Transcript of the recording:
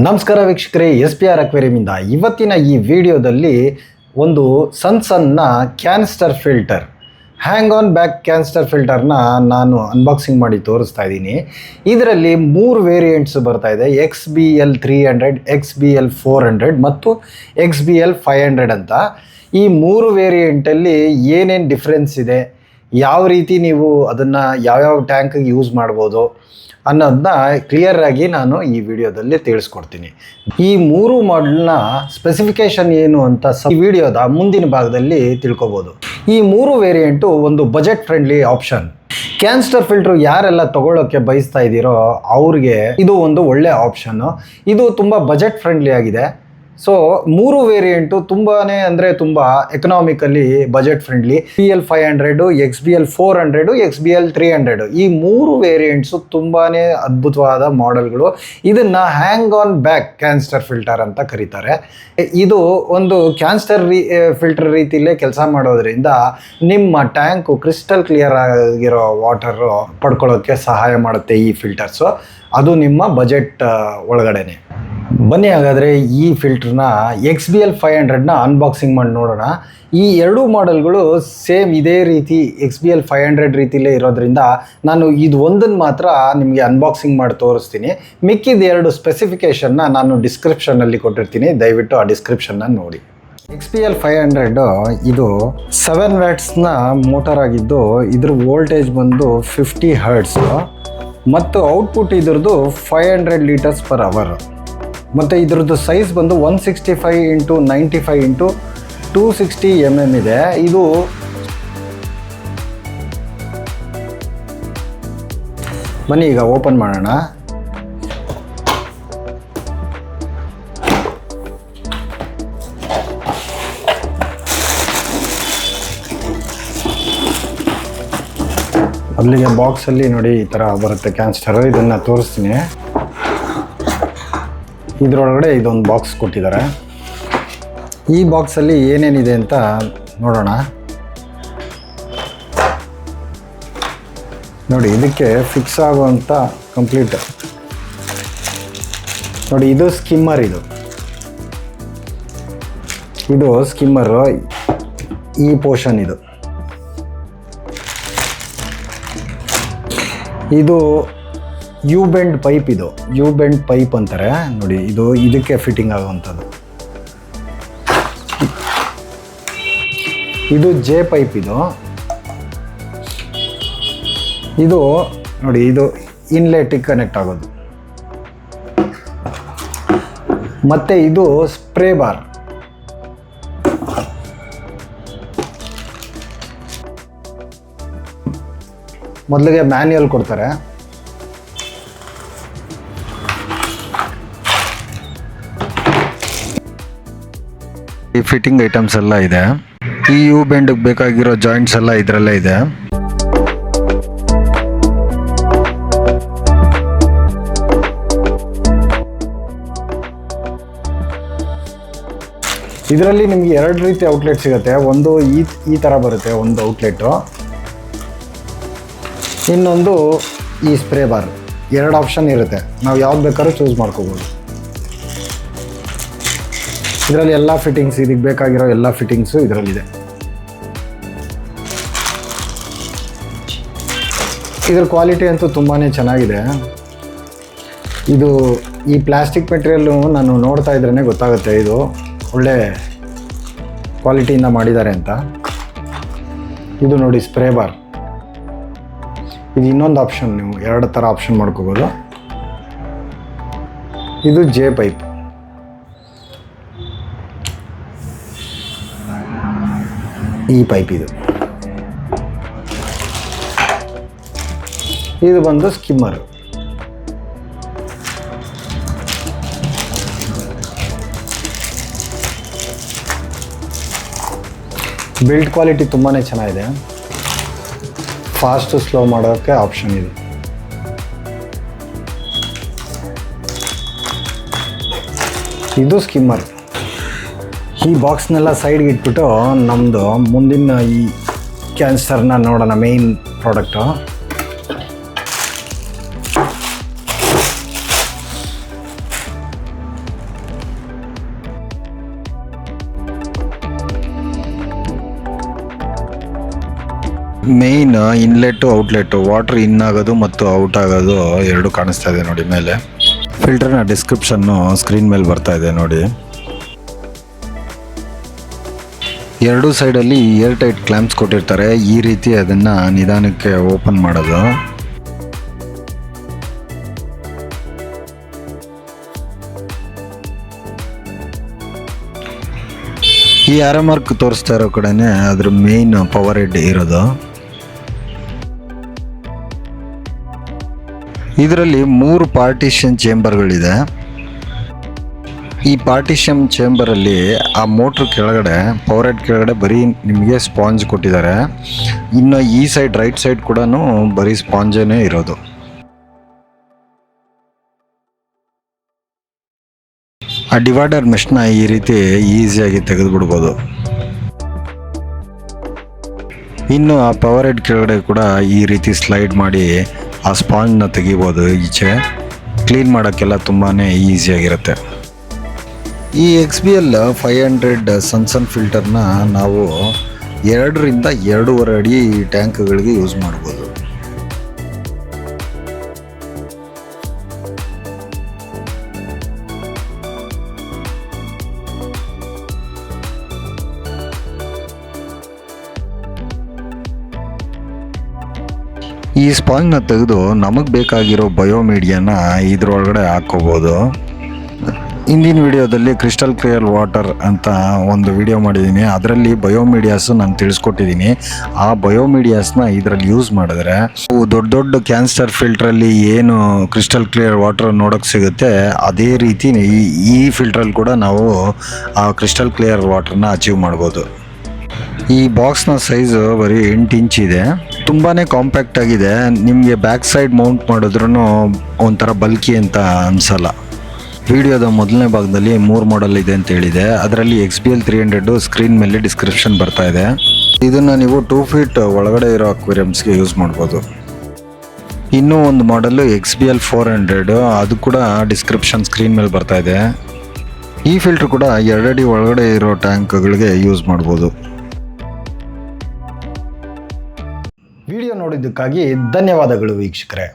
ನಮಸ್ಕಾರ ವೀಕ್ಷಕರೇ, SPR ಅಕ್ವೇರಿಯಮಿಂದ ಇವತ್ತಿನ ಈ ವಿಡಿಯೋದಲ್ಲಿ ಒಂದು ಸಣ್ಣ ಕ್ಯಾನ್ಸ್ಟರ್ ಫಿಲ್ಟರ್, ಹ್ಯಾಂಗ್ ಆನ್ ಬ್ಯಾಕ್ ಕ್ಯಾನ್ಸ್ಟರ್ ಫಿಲ್ಟರ್ನ ನಾನು ಅನ್ಬಾಕ್ಸಿಂಗ್ ಮಾಡಿ ತೋರಿಸ್ತಾ ಇದ್ದೀನಿ. ಇದರಲ್ಲಿ 3 ವೇರಿಯಂಟ್ಸ್ ಬರ್ತಾ ಇದೆ. XBL 300, XBL 400 ಮತ್ತು XBL 500 ಅಂತ. ಈ 3 ವೇರಿಯಂಟಲ್ಲಿ ಏನೇನು ಡಿಫ್ರೆನ್ಸ್ ಇದೆ, ಯಾವ ರೀತಿ ನೀವು ಅದನ್ನು ಯಾವ್ಯಾವ ಟ್ಯಾಂಕಿಗೆ ಯೂಸ್ ಮಾಡ್ಬೋದು ಅನ್ನೋದನ್ನ ಕ್ಲಿಯರಾಗಿ ನಾನು ಈ ವಿಡಿಯೋದಲ್ಲಿ ತಿಳಿಸ್ಕೊಡ್ತೀನಿ. ಈ 3 ಮಾಡೆಲ್ನ ಸ್ಪೆಸಿಫಿಕೇಷನ್ ಏನು ಅಂತ ಈ ವಿಡಿಯೋದ ಮುಂದಿನ ಭಾಗದಲ್ಲಿ ತಿಳ್ಕೊಬೋದು. ಈ 3 ವೇರಿಯಂಟು ಒಂದು ಬಜೆಟ್ ಫ್ರೆಂಡ್ಲಿ ಆಪ್ಷನ್. ಕ್ಯಾನ್ಸ್ಟರ್ ಫಿಲ್ಟ್ರು ಯಾರೆಲ್ಲ ತಗೊಳ್ಳೋಕ್ಕೆ ಬಯಸ್ತಾ ಇದ್ದೀರೋ ಅವ್ರಿಗೆ ಇದು ಒಂದು ಒಳ್ಳೆ ಆಪ್ಷನ್ನು. ಇದು ತುಂಬ ಬಜೆಟ್ ಫ್ರೆಂಡ್ಲಿ ಆಗಿದೆ. ಸೊ 3 ವೇರಿಯಂಟು ತುಂಬಾ ಅಂದರೆ ತುಂಬ economically budget friendly. XBL 500, XBL 400, XBL 300 ಈ 3 ವೇರಿಯಂಟ್ಸು ತುಂಬಾ ಅದ್ಭುತವಾದ ಮಾಡೆಲ್ಗಳು. ಇದನ್ನು ಹ್ಯಾಂಗ್ ಆನ್ ಬ್ಯಾಕ್ ಕ್ಯಾನ್ಸ್ಟರ್ ಫಿಲ್ಟರ್ ಅಂತ ಕರೀತಾರೆ. ಇದು ಒಂದು ಕ್ಯಾನ್ಸ್ಟರ್ ಫಿಲ್ಟರ್ ರೀತಿಯಲ್ಲೇ ಕೆಲಸ ಮಾಡೋದ್ರಿಂದ ನಿಮ್ಮ ಟ್ಯಾಂಕು ಕ್ರಿಸ್ಟಲ್ ಕ್ಲಿಯರ್ ಆಗಿರೋ ವಾಟರು ಪಡ್ಕೊಳ್ಳೋಕ್ಕೆ ಸಹಾಯ ಮಾಡುತ್ತೆ ಈ ಫಿಲ್ಟರ್ಸು. ಅದು ನಿಮ್ಮ ಬಜೆಟ್ ಒಳಗಡೆನೆ. ಬನ್ನಿ ಹಾಗಾದರೆ ಈ ಫಿಲ್ಟರ್ನ XBL 500ನ ಅನ್ಬಾಕ್ಸಿಂಗ್ ಮಾಡಿ ನೋಡೋಣ. ಈ 2 ಮಾಡೆಲ್ಗಳು ಸೇಮ್ ಇದೇ ರೀತಿ XBL 500 ರೀತಿಲೇ ಇರೋದ್ರಿಂದ ನಾನು ಇದು ಒಂದನ್ನು ಮಾತ್ರ ನಿಮಗೆ ಅನ್ಬಾಕ್ಸಿಂಗ್ ಮಾಡಿ ತೋರಿಸ್ತೀನಿ. ಮಿಕ್ಕಿದ 2 ಸ್ಪೆಸಿಫಿಕೇಷನ್ನ ನಾನು ಡಿಸ್ಕ್ರಿಪ್ಷನ್ನಲ್ಲಿ ಕೊಟ್ಟಿರ್ತೀನಿ, ದಯವಿಟ್ಟು ಆ ಡಿಸ್ಕ್ರಿಪ್ಷನ್ನ ನೋಡಿ. XBL 500 ಇದು 7 ವ್ಯಾಟ್ಸ್ನ ಮೋಟರ್ ಆಗಿದ್ದು ಇದ್ರ ವೋಲ್ಟೇಜ್ ಬಂದು 50 ಹರ್ಟ್ಸ್ ಮತ್ತು ಔಟ್ಪುಟ್ ಇದ್ರದ್ದು 500 ಲೀಟರ್ಸ್ ಪರ್ ಅವರ್. ಮತ್ತು ಇದ್ರದ್ದು ಸೈಜ್ ಬಂದು 165 × 95 × 260 mm ಇದೆ. ಇದು ಬನ್ನಿ ಈಗ ಓಪನ್ ಮಾಡೋಣ. ಅಲ್ಲಿಗೆ ಬಾಕ್ಸಲ್ಲಿ ನೋಡಿ ಈ ಥರ ಬರುತ್ತೆ ಕ್ಯಾನ್ಸ್ಟರು. ಇದನ್ನು ತೋರಿಸ್ತೀನಿ. ಇದರೊಳಗಡೆ ಇದೊಂದು ಬಾಕ್ಸ್ ಕೊಟ್ಟಿದ್ದಾರೆ. ಈ ಬಾಕ್ಸಲ್ಲಿ ಏನೇನಿದೆ ಅಂತ ನೋಡೋಣ. ನೋಡಿ, ಇದಕ್ಕೆ ಫಿಕ್ಸ್ ಆಗುವಂಥ ಕಂಪ್ಲೀಟ್ ನೋಡಿ, ಇದು ಸ್ಕಿಮ್ಮರ್. ಇದು ಸ್ಕಿಮ್ಮರು, ಈ ಪೋರ್ಷನ್ ಇದು ಯು ಬೆಂಡ್ ಪೈಪ್. ಇದು ಯು ಬೆಂಡ್ ಪೈಪ್ ಅಂತಾರೆ ನೋಡಿ. ಇದು ಇದಕ್ಕೆ ಫಿಟ್ಟಿಂಗ್ ಆಗುವಂಥದ್ದು. ಇದು ಜೆ ಪೈಪ್. ಇದು ನೋಡಿ, ಇದು ಇನ್ಲೆಟಿಗೆ ಕನೆಕ್ಟ್ ಆಗೋದು. ಮತ್ತು ಇದು ಸ್ಪ್ರೇ ಬಾರ್. ಮೊದಲಿಗೆ ಮ್ಯಾನ್ಯುಯಲ್ ಕೊಡ್ತಾರೆ. ಈ ಫಿಟ್ಟಿಂಗ್ ಐಟಮ್ಸ್ ಎಲ್ಲ ಇದೆ. ಈ ಯು ಬೆಂಡ್ಗೆ ಬೇಕಾಗಿರೋ ಜಾಯಿಂಟ್ಸ್ ಎಲ್ಲ ಇದರಲ್ಲೇ ಇದೆ. ಇದರಲ್ಲಿ ನಿಮಗೆ 2 ರೀತಿ ಔಟ್ಲೆಟ್ ಸಿಗುತ್ತೆ. ಒಂದು ಈ ಥರ ಬರುತ್ತೆ, ಒಂದು ಔಟ್ಲೆಟು. ಇನ್ನೊಂದು ಈ ಸ್ಪ್ರೇ ಬಾರ್. 2 ಆಪ್ಷನ್ ಇರುತ್ತೆ, ನಾವು ಯಾವ್ದು ಬೇಕಾದ್ರೂ ಚೂಸ್ ಮಾಡ್ಕೋಬೋದು. ಇದರಲ್ಲಿ ಎಲ್ಲ ಫಿಟ್ಟಿಂಗ್ಸ್, ಇದಕ್ಕೆ ಬೇಕಾಗಿರೋ ಎಲ್ಲ ಫಿಟ್ಟಿಂಗ್ಸು ಇದರಲ್ಲಿದೆ. ಇದರ ಕ್ವಾಲಿಟಿ ಅಂತೂ ತುಂಬಾ ಚೆನ್ನಾಗಿದೆ. ಇದು ಈ ಪ್ಲಾಸ್ಟಿಕ್ ಮೆಟೀರಿಯಲ್ಲು ನಾನು ನೋಡ್ತಾ ಇದ್ರೇ ಗೊತ್ತಾಗುತ್ತೆ ಇದು ಒಳ್ಳೆ ಕ್ವಾಲಿಟಿಯಿಂದ ಮಾಡಿದ್ದಾರೆ ಅಂತ. ಇದು ನೋಡಿ ಸ್ಪ್ರೇ ಬಾರ್. ಇದು ಇನ್ನೊಂದು ಆಪ್ಷನ್, ನೀವು 2 ಥರ ಆಪ್ಷನ್ ಮಾಡ್ಕೋಬೋದು. ಇದು ಜೆ ಪೈಪ್. ಈ ಪೈಪ್ ಇದು ಬಂದು ಸ್ಕಿಮ್ಮರ್. ಬಿಲ್ಡ್ ಕ್ವಾಲಿಟಿ ತುಂಬಾ ಚೆನ್ನಾಗಿದೆ. ಫಾಸ್ಟ್ ಸ್ಲೋ ಮಾಡೋಕ್ಕೆ ಆಪ್ಷನ್ ಇದೆ. ಇದು ಸ್ಕಿಮ್ಮರ್. ಈ ಬಾಕ್ಸ್ನೆಲ್ಲ ಸೈಡ್ಗೆ ಇಟ್ಬಿಟ್ಟು ನಮ್ಮದು ಮುಂದಿನ ಈ ಕ್ಯಾನ್ಸ್ಟರ್ನ ನೋಡೋಣ. Main product main inlet outlet water in ಆಗೋದು ಮತ್ತು ಔಟ್ ಆಗೋದು ಎರಡು ಕಾಣಿಸ್ತಾ ಇದೆ ನೋಡಿ ಮೇಲೆ. ಫಿಲ್ಟರ್ನ ಡಿಸ್ಕ್ರಿಪ್ಷನ್ನು ಸ್ಕ್ರೀನ್ ಮೇಲೆ ಬರ್ತಾ ಇದೆ ನೋಡಿ. ಎರಡು ಸೈಡಲ್ಲಿ ಏರ್ ಟೈಟ್ ಕ್ಲ್ಯಾಂಪ್ಸ್ ಕೊಟ್ಟಿರ್ತಾರೆ. ಈ ರೀತಿ ಅದನ್ನು ನಿಧಾನಕ್ಕೆ ಓಪನ್ ಮಾಡೋದು. ಈ ಆರೋ ಮಾರ್ಕ್ ತೋರಿಸ್ತಾ ಇರೋ ಕಡೆನೇ ಅದ್ರ ಮೇನ್ ಪವರ್ ಹೆಡ್ ಇರೋದು. ಇದರಲ್ಲಿ 3 ಪಾರ್ಟಿಷನ್ ಚೇಂಬರ್ಗಳಿದೆ. ಈ ಪಾರ್ಟಿಷನ್ ಚೇಂಬರಲ್ಲಿ ಆ ಮೋಟ್ರ್ ಕೆಳಗಡೆ ಪವರ್ ಹೆಡ್ ಕೆಳಗಡೆ ಬರೀ ನಿಮಗೆ ಸ್ಪಾಂಜ್ ಕೊಟ್ಟಿದ್ದಾರೆ. ಇನ್ನು ಈ ಸೈಡ್ ರೈಟ್ ಸೈಡ್ ಕೂಡ ಬರೀ ಸ್ಪಾಂಜೇ ಇರೋದು. ಆ ಡಿವೈಡರ್ ಮೆಷ್ನ ಈ ರೀತಿ ಈಸಿಯಾಗಿ ತೆಗೆದುಬಿಡ್ಬೋದು. ಇನ್ನು ಆ ಪವರ್ ಹೆಡ್ ಕೆಳಗಡೆ ಕೂಡ ಈ ರೀತಿ ಸ್ಲೈಡ್ ಮಾಡಿ ಆ ಸ್ಪಾಂಜ್ನ ತೆಗಿಬೋದು. ಈಚೆ ಕ್ಲೀನ್ ಮಾಡೋಕ್ಕೆಲ್ಲ ತುಂಬಾ ಈಸಿಯಾಗಿರುತ್ತೆ. ಈ XBL 500 ಸನ್ ಫಿಲ್ಟರ್ನ ನಾವು 2 ರಿಂದ 2.5 ಅಡಿ ಟ್ಯಾಂಕ್ಗಳಿಗೆ ಯೂಸ್ ಮಾಡ್ಬೋದು. ಈ ಸ್ಪಾಂಜ್ನ ತೆಗೆದು ನಮಗೆ ಬೇಕಾಗಿರೋ ಬಯೋಮೀಡಿಯಾನ ಇದ್ರೊಳಗಡೆ ಹಾಕ್ಕೋಬೋದು. ಹಿಂದಿನ ವಿಡಿಯೋದಲ್ಲಿ ಕ್ರಿಸ್ಟಲ್ ಕ್ಲಿಯರ್ ವಾಟರ್ ಅಂತ ಒಂದು ವಿಡಿಯೋ ಮಾಡಿದ್ದೀನಿ. ಅದರಲ್ಲಿ ಬಯೋಮೀಡಿಯಾಸ್ ನಾನು ತಿಳಿಸ್ಕೊಟ್ಟಿದ್ದೀನಿ. ಆ ಬಯೋಮೀಡಿಯಾಸ್ನ ಇದರಲ್ಲಿ ಯೂಸ್ ಮಾಡಿದ್ರೆ ದೊಡ್ಡ ದೊಡ್ಡ ಕ್ಯಾನ್ಸರ್ ಫಿಲ್ಟ್ರಲ್ಲಿ ಏನು ಕ್ರಿಸ್ಟಲ್ ಕ್ಲಿಯರ್ ವಾಟರ್ ನೋಡೋಕ್ಕೆ ಸಿಗುತ್ತೆ, ಅದೇ ರೀತಿ ಈ ಫಿಲ್ಟ್ರಲ್ಲಿ ಕೂಡ ನಾವು ಆ ಕ್ರಿಸ್ಟಲ್ ಕ್ಲಿಯರ್ ವಾಟರ್ನ ಅಚೀವ್ ಮಾಡ್ಬೋದು. ಈ ಬಾಕ್ಸ್ನ ಸೈಜು ಬರೀ 8 ಇಂಚ್ ಇದೆ. ತುಂಬಾ ಕಾಂಪ್ಯಾಕ್ಟ್ ಆಗಿದೆ. ನಿಮಗೆ ಬ್ಯಾಕ್ ಸೈಡ್ ಮೌಂಟ್ ಮಾಡಿದ್ರೂ ಒಂಥರ ಬಲ್ಕಿ ಅಂತ ಅನಿಸಲ್ಲ. ವಿಡಿಯೋದ ಮೊದಲನೇ ಭಾಗದಲ್ಲಿ 3 ಮಾಡೆಲ್ ಇದೆ ಅಂತ ಹೇಳಿದೆ. ಅದರಲ್ಲಿ XBL 300 ಸ್ಕ್ರೀನ್ ಮೇಲೆ ಡಿಸ್ಕ್ರಿಪ್ಷನ್ ಬರ್ತಾ ಇದೆ. ಇದನ್ನು ನೀವು 2 ಫೀಟ್ ಒಳಗಡೆ ಇರೋ ಅಕ್ವೇರಿಯಮ್ಸ್ಗೆ ಯೂಸ್ ಮಾಡ್ಬೋದು. ಇನ್ನೂ ಒಂದು ಮಾಡೆಲ್ಲು XBL 400, ಅದು ಕೂಡ ಡಿಸ್ಕ್ರಿಪ್ಷನ್ ಸ್ಕ್ರೀನ್ ಮೇಲೆ ಬರ್ತಾ ಇದೆ. ಈ ಫಿಲ್ಟರ್ ಕೂಡ 2 ಅಡಿ ಒಳಗಡೆ ಇರೋ ಟ್ಯಾಂಕ್ಗಳಿಗೆ ಯೂಸ್ ಮಾಡ್ಬೋದು. ವಿಡಿಯೋ ನೋಡಿದ್ದಕ್ಕಾಗಿ ಧನ್ಯವಾದಗಳು ವೀಕ್ಷಕರೇ.